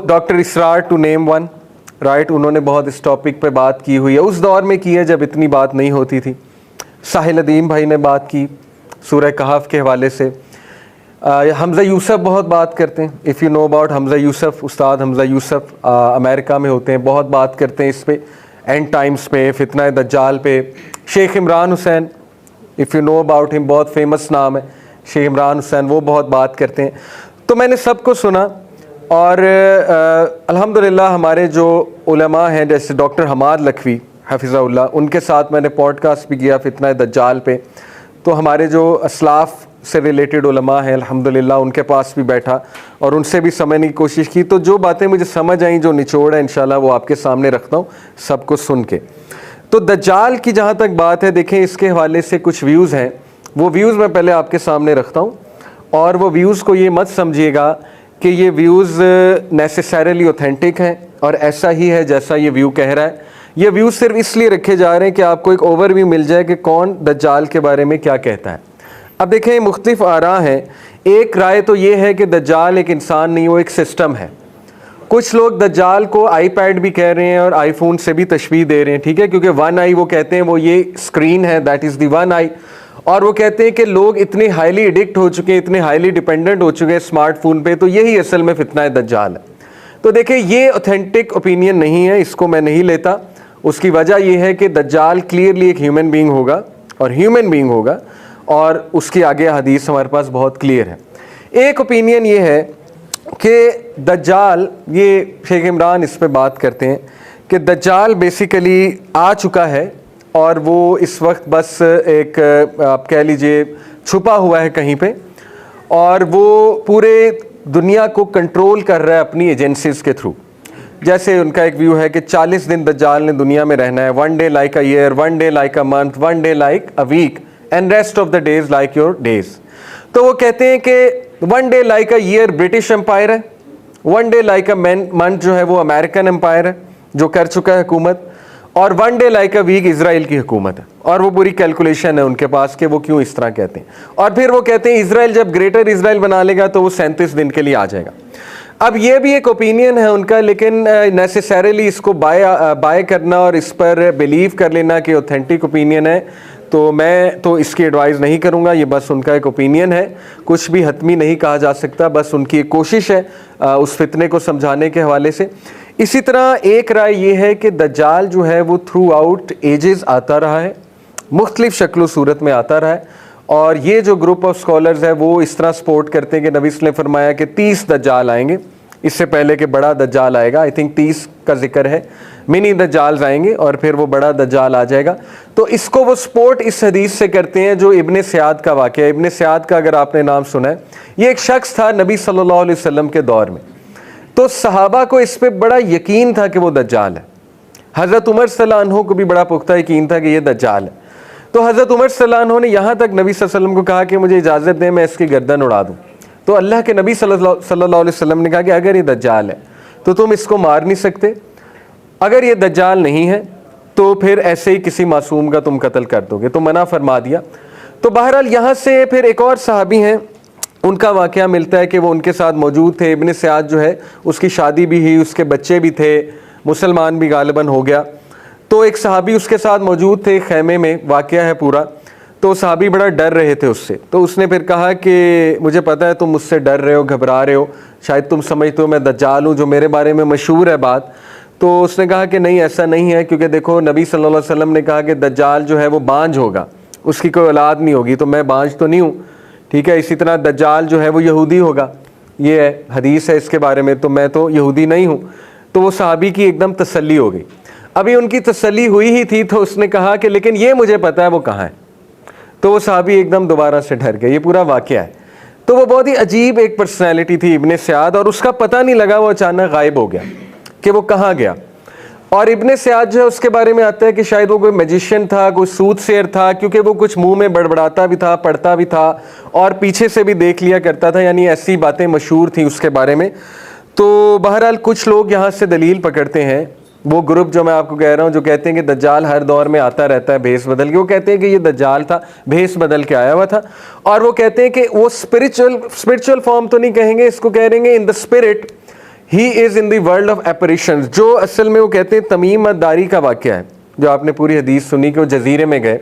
Doctor Israr to name one, right, उन्होंने बहुत इस टॉपिक पे बात की हुई है, उस दौर में की है जब इतनी बात नहीं होती थी। साहिल अदीम भाई ने बात की सूरह कहफ के हवाले से। हमज़ा यूसुफ बहुत बात करते हैं, if you know about Hamza Yusuf, Ustad Hamza Yusuf America में होते हैं, बहुत बात करते हैं इस पे, एंड टाइम्स पे, फितना दज्जाल पे। Sheikh Imran Hussain, if you know about him, बहुत फेमस नाम है शेख इमरान हुसैन, वो बहुत बात करते हैं। तो मैंने सबको सुना और अल्हम्दुलिल्लाह हमारे जो उलमा हैं जैसे डॉक्टर हमाद लखवी हफिज़हुल्लाह, उनके साथ मैंने पॉडकास्ट भी किया फितना दज्जाल पे। तो हमारे जो असलाफ़ से रिलेटेड उलमा हैं अल्हम्दुलिल्लाह उनके पास भी बैठा और उनसे भी समझने की कोशिश की। तो जो बातें मुझे समझ आई, जो निचोड़ है, इंशाल्लाह वो आपके सामने रखता हूँ सबको सुन के। तो दज्जाल की जहाँ तक बात है, देखें इसके हवाले से कुछ व्यूज़ हैं, वो व्यूज़ मैं पहले आपके सामने रखता हूँ। और वो व्यूज़ को ये मत समझिएगा कि ये व्यूज़ नेसेसरली ऑथेंटिक हैं और ऐसा ही है जैसा ये व्यू कह रहा है। ये व्यूज़ सिर्फ इसलिए रखे जा रहे हैं कि आपको एक ओवरव्यू मिल जाए कि कौन दज्जाल के बारे में क्या कहता है। अब देखें मुख्तलिफ आरा हैं। एक राय तो ये है कि दज्जाल एक इंसान नहीं, वो एक सिस्टम है। कुछ लोग दज्जाल को आईपैड भी कह रहे हैं और आईफोन से भी तशबीह दे रहे हैं, ठीक है, क्योंकि वन आई वो कहते हैं वो ये स्क्रीन है, दैट इज़ दी वन आई। और वो कहते हैं कि लोग इतने हाईली एडिक्ट हो चुके हैं, इतने हाईली डिपेंडेंट हो चुके हैं स्मार्टफोन पे, तो यही असल में फितना दज्जाल है। तो देखिए ये ऑथेंटिक ओपिनियन नहीं है, इसको मैं नहीं लेता। उसकी वजह यह है कि दज्जाल क्लियरली एक ह्यूमन बीइंग होगा और ह्यूमन बीइंग होगा, और उसकी आगे हदीस हमारे पास बहुत क्लियर है। एक ओपिनियन ये है कि दज्जाल, ये शेख इमरान इस पे बात करते हैं कि दज्जाल बेसिकली आ चुका है और वो इस वक्त बस एक आप कह लीजिए छुपा हुआ है कहीं पे, और वो पूरे दुनिया को कंट्रोल कर रहा है अपनी एजेंसीज़ के थ्रू। जैसे उनका एक व्यू है कि 40 दिन दज्जाल ने दुनिया में रहना है, one day like a year, one day like a month, one day like a week and rest of the days like your days. तो वो कहते हैं कि one day like a year British empire है, one day like a month जो है वो American empire है जो कर चुका है हुकूमत, और one day like a week Israel की हुकूमत है। और वो पूरी कैलकुलेशन है उनके पास कि वो क्यों इस तरह कहते हैं। और फिर वो कहते हैं इजराइल जब ग्रेटर इजराइल बना लेगा तो वो 37 दिन के लिए आ जाएगा। अब ये भी एक ओपिनियन है उनका, लेकिन नेसेसरली इसको बाय करना और इस पर बिलीव कर लेना कि ऑथेंटिक ओपिनियन है, तो मैं तो इसकी एडवाइस नहीं करूँगा। ये बस उनका एक ओपिनियन है, कुछ भी हतमी नहीं कहा जा सकता, बस उनकी एक कोशिश है उस फितने को समझाने के हवाले से। इसी तरह एक राय ये है कि दज्जाल जो है वो थ्रू आउट एजेस आता रहा है, मुख्तलिफ शक्ल सूरत में आता रहा है। और ये जो ग्रुप ऑफ स्कॉलर्स है वो इस तरह सपोर्ट करते हैं कि नबी ने फरमाया कि 30 दज्जाल आएंगे, इससे पहले कि बड़ा दज्जाल आएगा। आई थिंक 30 का जिक्र है, मिनी दज्जाल आएंगे और फिर वो बड़ा दज्जाल आ जाएगा। तो इसको वो सपोर्ट इस हदीस से करते हैं जो इब्ने सयाद का वाक़या। इब्ने सयाद का अगर आपने नाम सुना है, ये एक शख्स था नबी सल्लल्लाहु अलैहि वसल्लम के दौर में, तो सहाबा को इस पर बड़ा यकीन था कि वो दज्जाल है। हज़रत उमर सल्लल्लाहु अलैहि वसल्लम को भी बड़ा पुख्ता यकीन था कि ये दज्जाल है। तो हज़रत उमर सल्लल्लाहु अलैहि वसल्लम ने यहाँ तक नबी सल्लल्लाहु अलैहि वसल्लम को कहा कि मुझे इजाज़त दें मैं इसकी गर्दन उड़ा दूँ। तो अल्लाह के नबी सल्लल्लाहु अलैहि वसल्लम ने कहा कि अगर ये दज्जाल है तो तुम इसको मार नहीं सकते, अगर ये दज्जाल नहीं है तो फिर ऐसे ही किसी मासूम का तुम कत्ल कर दोगे, तो मना फरमा दिया। तो बहरहाल यहाँ से फिर एक और सहाबी हैं, उनका वाक़या मिलता है कि वो उनके साथ मौजूद थे। इब्ने सयाद जो है उसकी शादी भी हुई, उसके बच्चे भी थे, मुसलमान भी गालिबन हो गया। तो एक सहाबी उसके साथ मौजूद थे खैमे में, वाक़या है पूरा। तो सहाबी बड़ा डर रहे थे उससे। तो उसने फिर कहा कि मुझे पता है तुम मुझसे डर रहे हो, घबरा रहे हो, शायद तुम समझते हो मैं दज्जाल हूँ, जो मेरे बारे में मशहूर है बात। तो उसने कहा कि नहीं ऐसा नहीं है, क्योंकि देखो नबी सल्लल्लाहु अलैहि वसल्लम ने कहा कि दज्जाल जो है वो बांझ होगा, उसकी कोई औलाद नहीं होगी, तो मैं बांझ तो नहीं हूँ, ठीक है। इसी तरह दज्जाल जो है वो यहूदी होगा, ये हदीस है इसके बारे में, तो मैं तो यहूदी नहीं हूँ। तो वो सहाबी की एकदम तसल्ली हो गई। अभी उनकी तसल्ली हुई ही थी तो उसने कहा कि लेकिन ये मुझे पता है वो कहाँ है। तो वो सहाबी एकदम दोबारा से डर गए। ये पूरा वाक़या है। तो वो बहुत ही अजीब एक पर्सनैलिटी थी इब्ने सयाद, और उसका पता नहीं लगा, वो अचानक गायब हो गया कि वो कहाँ गया। और इब्ने सयाद जो है उसके बारे में आता है कि शायद वो कोई मैजिशियन था, कोई सूदसेर था, क्योंकि वो कुछ मुंह में बड़बड़ाता भी था, पढ़ता भी था और पीछे से भी देख लिया करता था, यानी ऐसी बातें मशहूर थी उसके बारे में। तो बहरहाल कुछ लोग यहाँ से दलील पकड़ते हैं, वो ग्रुप जो मैं आपको कह रहा हूँ जो कहते हैं कि दज्जाल हर दौर में आता रहता है भेस बदल के, वो कहते हैं कि ये दज्जाल था, भेस बदल के आया हुआ था। और वो कहते हैं कि वो स्पिरिचुअल फॉर्म तो नहीं कहेंगे, इसको कह देंगे in the spirit he is in the world of apparitions, जो असल में वो कहते हैं तमीम अद-दारी का वाक़या है, जो आपने पूरी हदीस सुनी कि वो जजीरे में गए,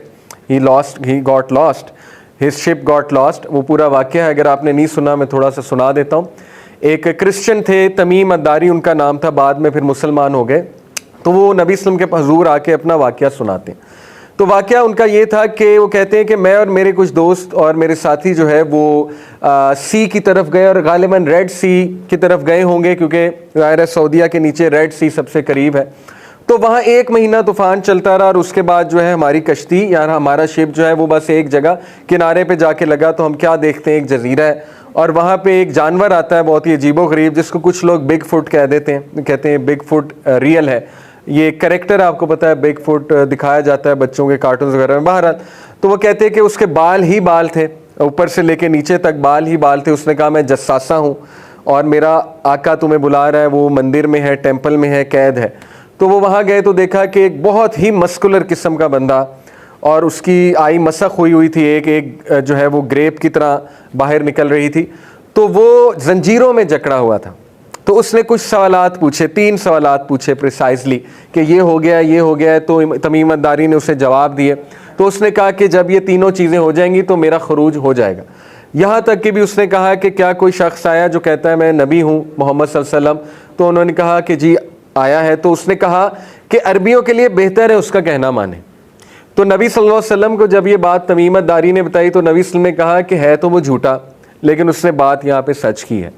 he got lost, his ship got lost, वो पूरा वाक़या है। अगर आपने नहीं सुना मैं थोड़ा सा सुना देता हूँ। एक क्रिश्चियन थे, तमीम अद-दारी उनका नाम था, बाद में फिर मुसलमान हो गए। तो वो नबी सल्लल्लाहु अलैहि वसल्लम के हुज़ूर आके अपना वाक़या सुनाते हैं। तो वाक़या उनका ये था कि वो कहते हैं कि मैं और मेरे कुछ दोस्त और मेरे साथी जो है वो सी की तरफ गए, और गालिबन रेड सी की तरफ गए होंगे, क्योंकि ज़ाहिर है सऊदीया के नीचे रेड सी सबसे करीब है। तो वहाँ 1 महीना तूफ़ान चलता रहा, और उसके बाद जो है हमारी कश्ती या हमारा शिप जो है वो बस एक जगह किनारे पे जाके लगा। तो हम क्या देखते हैं, एक जजीरा है, और वहाँ पे एक जानवर आता है बहुत ही अजीबोगरीब, जिसको कुछ लोग बिग फुट कह देते हैं, कहते हैं बिग फुट रियल है। ये कैरेक्टर आपको पता है, बिग फुट दिखाया जाता है बच्चों के कार्टून्स वगैरह में। बहरहाल तो वो कहते हैं कि उसके बाल ही बाल थे, ऊपर से लेके नीचे तक बाल ही बाल थे। उसने कहा मैं जस्सासा हूँ और मेरा आका तुम्हें बुला रहा है, वो मंदिर में है, टेम्पल में है, कैद है। तो वो वहाँ गए तो देखा कि एक बहुत ही मस्कुलर किस्म का बंदा, और उसकी आई मसक हुई थी, एक जो है वो ग्रेप की तरह बाहर निकल रही थी। तो वो जंजीरों में जकड़ा हुआ था। तो उसने कुछ सवालात पूछे, 3 सवालात पूछे प्रिसाइजली कि ये हो गया, ये हो गया है। तो तमीम अद-दारी ने उसे जवाब दिए। तो उसने कहा कि जब ये तीनों चीज़ें हो जाएंगी तो मेरा खरूज हो जाएगा। यहाँ तक कि भी उसने कहा कि क्या कोई शख्स आया जो कहता है मैं नबी हूँ मोहम्मद सल्लल्लाहु अलैहि वसल्लम? तो उन्होंने कहा कि जी आया है। तो उसने कहा कि अरबियों के लिए बेहतर है उसका कहना माने। तो नबी सल्लल्लाहु अलैहि वसल्लम को जब ये बात तमीम अद-दारी ने बताई तो नबी सल्लल्लाहु अलैहि वसल्लम ने कहा कि है तो वो झूठा, लेकिन उसने बात यहाँ पे सच की है।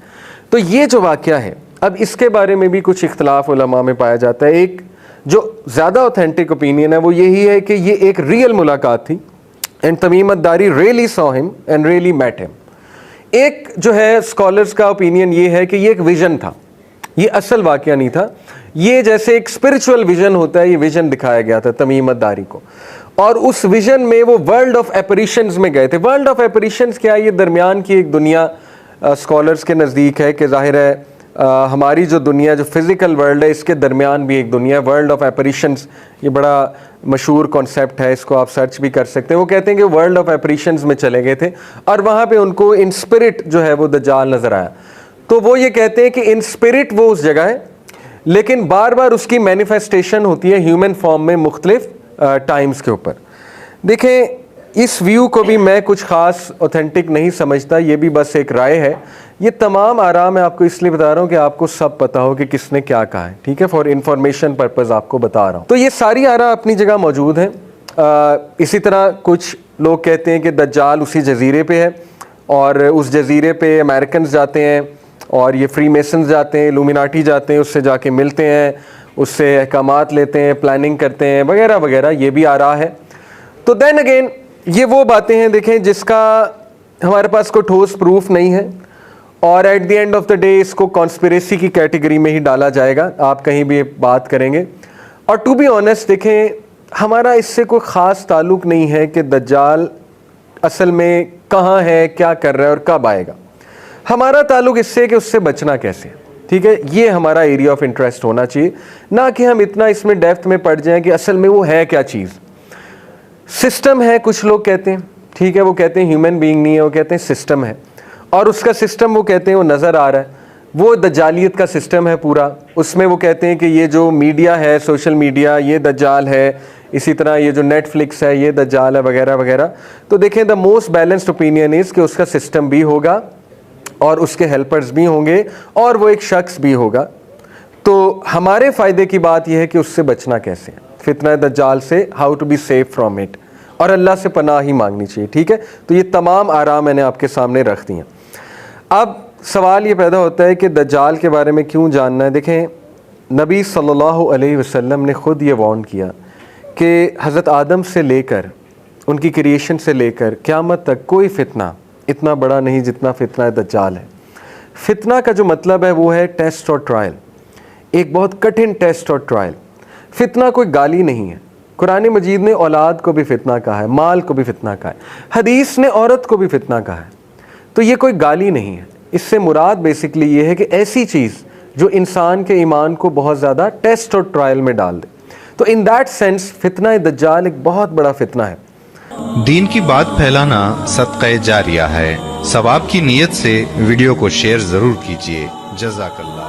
तो ये जो वाक़या है, अब इसके बारे में भी कुछ इख्तलाफ उलमा में पाया जाता है। एक जो ज़्यादा ऑथेंटिक ओपिनियन है वो यही है कि ये एक रियल मुलाकात थी, and Tamim ad-Dari really saw him and really met him. एक जो है स्कॉलर्स का ओपिनियन ये है कि ये एक विजन था, ये असल वाक़या नहीं था। ये जैसे एक स्पिरिचुअल विजन होता है, ये विजन दिखाया गया था तमीम अद-दारी को, और उस विजन में वो वर्ल्ड ऑफ एपरिशंस में गए थे। वर्ल्ड ऑफ एपरिशंस क्या है? ये दरमियान की एक दुनिया स्कॉलर्स के नज़दीक है कि ज़ाहिर है हमारी जो दुनिया, जो फिज़िकल वर्ल्ड है, इसके दरमियान भी एक दुनिया है, वर्ल्ड ऑफ एपरिशंस। ये बड़ा मशहूर कॉन्सेप्ट है, इसको आप सर्च भी कर सकते हैं। वो कहते हैं कि वर्ल्ड ऑफ एपरिशंस में चले गए थे और वहाँ पे उनको इन स्पिरिट जो है वो दज्जाल नज़र आया। तो वो ये कहते हैं कि इन स्पिरिट वो उस जगह है, लेकिन बार बार उसकी मैनिफेस्टेशन होती है ह्यूमन फॉर्म में मुख्तलिफ टाइम्स के ऊपर। देखें, इस व्यू को भी मैं कुछ ख़ास ऑथेंटिक नहीं समझता, ये भी बस एक राय है। ये तमाम आरा मैं आपको इसलिए बता रहा हूँ कि आपको सब पता हो कि किसने क्या कहा है, ठीक है, फॉर इंफॉर्मेशन पर्पज़ आपको बता रहा हूँ। तो ये सारी आरा अपनी जगह मौजूद हैं। इसी तरह कुछ लोग कहते हैं कि दज्जाल उसी जजीरे पे है, और उस जजीरे पे अमेरिकन जाते हैं, और ये फ्री मेसन्स जाते हैं, इल्यूमिनाटी जाते हैं, उससे जाके मिलते हैं, उससे अहकामात लेते हैं, प्लानिंग करते हैं, वगैरह वगैरह। ये भी आरा है। तो देन अगेन ये वो बातें हैं, देखें, जिसका हमारे पास कोई ठोस प्रूफ नहीं है, और at the end of the day इसको कॉन्स्पिरेसी की कैटेगरी में ही डाला जाएगा। आप कहीं भी बात करेंगे, और टू बी ऑनेस्ट देखें, हमारा इससे कोई ख़ास ताल्लुक़ नहीं है कि दज्जाल असल में कहाँ है, क्या कर रहा है और कब आएगा। हमारा ताल्लुक़ इससे कि उससे बचना कैसे, ठीक है, ये हमारा एरिया ऑफ इंटरेस्ट होना चाहिए, ना कि हम इतना इसमें डेप्थ में पड़ जाएं कि असल में वो है क्या चीज़। सिस्टम है, कुछ लोग कहते हैं, ठीक है, वो कहते हैं ह्यूमन बीइंग नहीं है, वो कहते हैं सिस्टम है, और उसका सिस्टम वो कहते हैं वो नज़र आ रहा है, वो दज्जालियत का सिस्टम है पूरा। उसमें वो कहते हैं कि ये जो मीडिया है, सोशल मीडिया, ये दज्जाल है, इसी तरह ये जो नेटफ्लिक्स है ये दज्जाल है, वगैरह वगैरह। तो देखें, the most balanced opinion is कि उसका सिस्टम भी होगा और उसके हेल्पर्स भी होंगे और वो एक शख्स भी होगा। तो हमारे फ़ायदे की बात यह है कि उससे बचना कैसे, फितना दज्जाल से, how to be safe from it, और अल्लाह से पनाह ही मांगनी चाहिए, ठीक है। तो ये तमाम आरा मैंने आपके सामने रख दी हैं। अब सवाल ये पैदा होता है कि दज्जाल के बारे में क्यों जानना है। देखें, नबी सल्लल्लाहु अलैहि वसल्लम ने ख़ुद ये वार्न किया कि हज़रत आदम से लेकर उनकी क्रिएशन से लेकर क़यामत तक कोई फितना इतना बड़ा नहीं जितना फितना दज्जाल है। फितना का जो मतलब है वो है टेस्ट और ट्रायल, एक बहुत कठिन टेस्ट और ट्रायल। फितना कोई गाली नहीं है। कुरान मजीद ने औलाद को भी फितना कहा है, माल को भी फितना कहा है, हदीस ने औरत को भी फितना कहा है। तो ये कोई गाली नहीं है। इससे मुराद बेसिकली ये है कि ऐसी चीज़ जो इंसान के ईमान को बहुत ज़्यादा टेस्ट और ट्रायल में डाल दे। तो इन दैट सेंस फितना दज्जाल एक बहुत बड़ा फितना है। दीन की बात फैलाना सदक़े जारिया है। सवाब की नीयत से वीडियो को शेयर ज़रूर कीजिए। जज़ाकल्लाह।